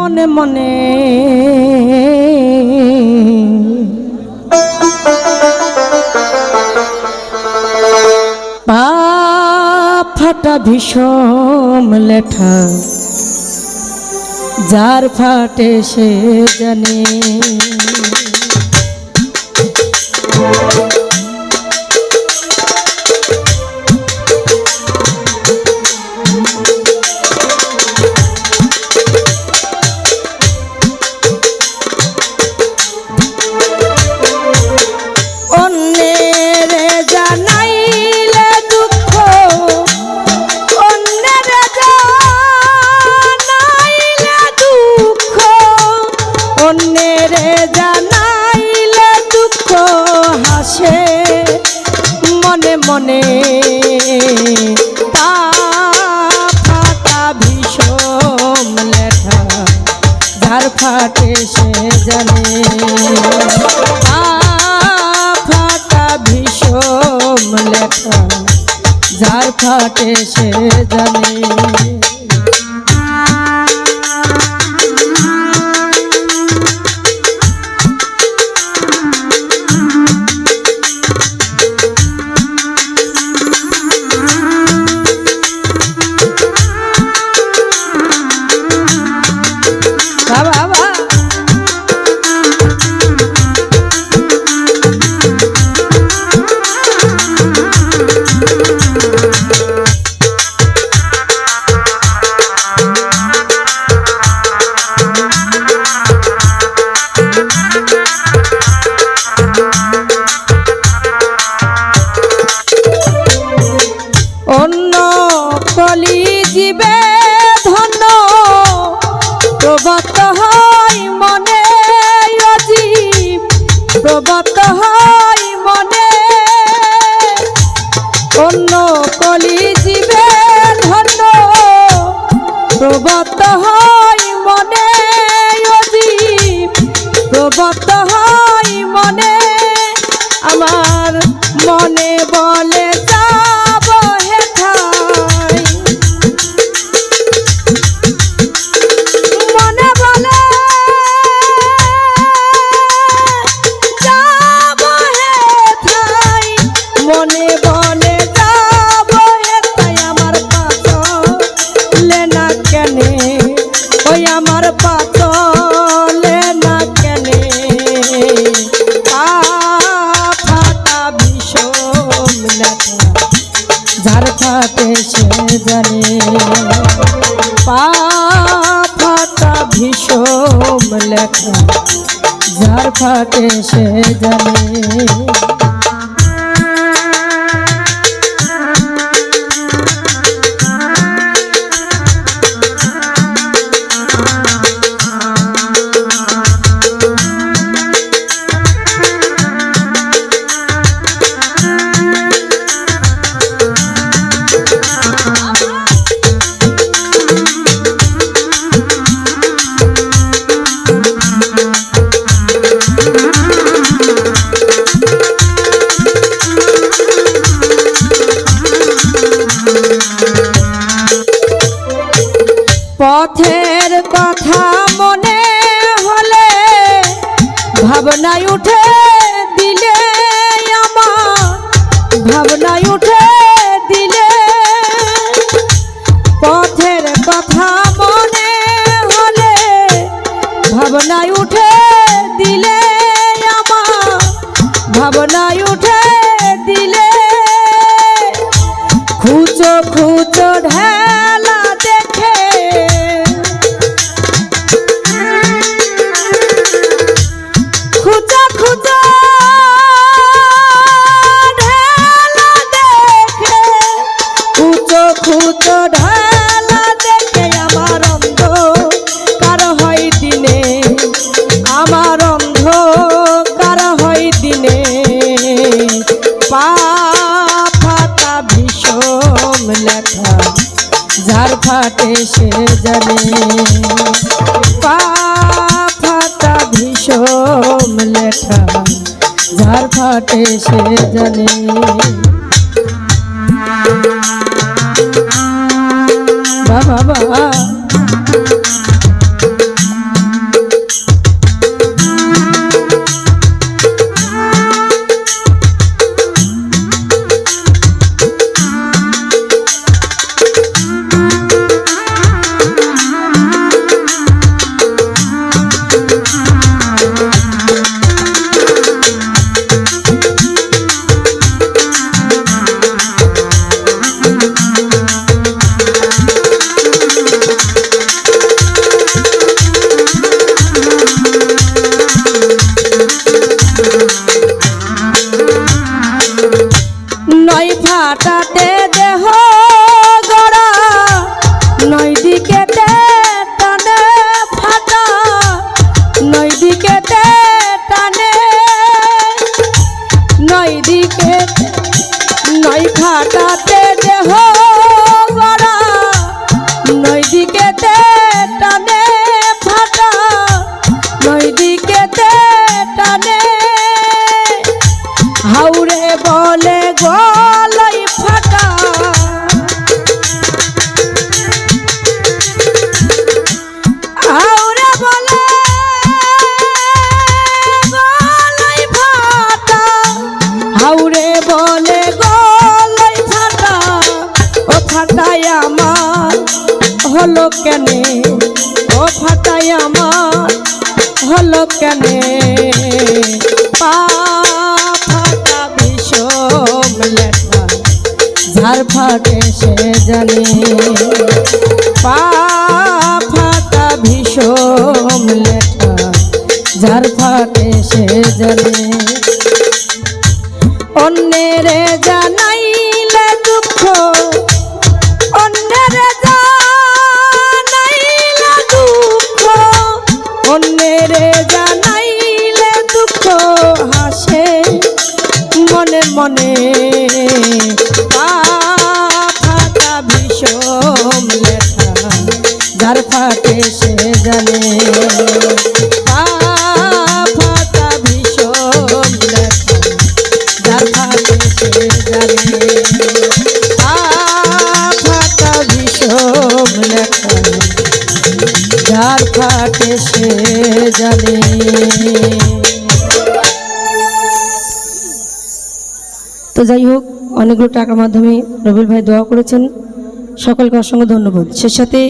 মনে মনে পা ফাটা ভীষণ লেঠা যার ফাটে সে জানে মনে মনে পা ফাটা ভীষণ লেঠা যার ফাটে সে জানে পা ফাটা ভীষণ লেঠা যার ফাটে সে জানে অন্য কলি জীবে ধন্য প্রবত হয় মনে অজীব প্রবত হয় মনে অন্য কলি জীবে ধন্য প্রবত হয় মনে অজীব প্রবত হয় মনে আমার মনে বলে আমার পাতলে না কেনে পা ফাটা ভীষণ লেখা যার ফাটে সে জানে পা ফাটা ভীষণ লেখা যার ফাটে সে জানে পথের কথা মনে হলে ভাবনায় উঠে দিলে আমার ভাবনায় উঠে দিলে পথের কথা মনে হলে ভাবনায় উঠে দিলে আমার ভাবনায় উঠে দিলে খুঁচো খুঁচো ঢেলা দেখে খুঁচো খুঁচো ঢেলা দেখে খুঁচো খুঁচো ঢেলা দেখে আমার অন্ধ কার হয় দিনে আমার অন্ধ কার হয় দিনে পা ফাটা ভীষণ লেখা যার ফাটে সে জানে পা ফাটা ভীষণ লেখা যার ফাটে সে জানে বাবা কেনে ও ফাটাই আমার হলো কেনে পা ফাটা বিষম লেখা ঝার ফাটে সে জানে পা ফাটা বিষম লেখা ঝার ফাটে সে জানে অন্যেরে জানাইলে দুঃখ অন্যেরে জানাইলে দুঃখ অন্যেরে জানাইলে দুঃখ হাসে মনে মনে পা ফাটা বিষম লেখা যার ফাটে সে জানে পা ফাটা বিষম লেখা যার ফাটে সে জানে পা ফাটা বিষম লেখা যার ফাটে সে জানে। তো যাই হোক, অনেকগুলো টাকার মাধ্যমে রবিউল ভাই দোয়া করেছেন, সকলকে অসংখ্য ধন্যবাদ। সে সাথে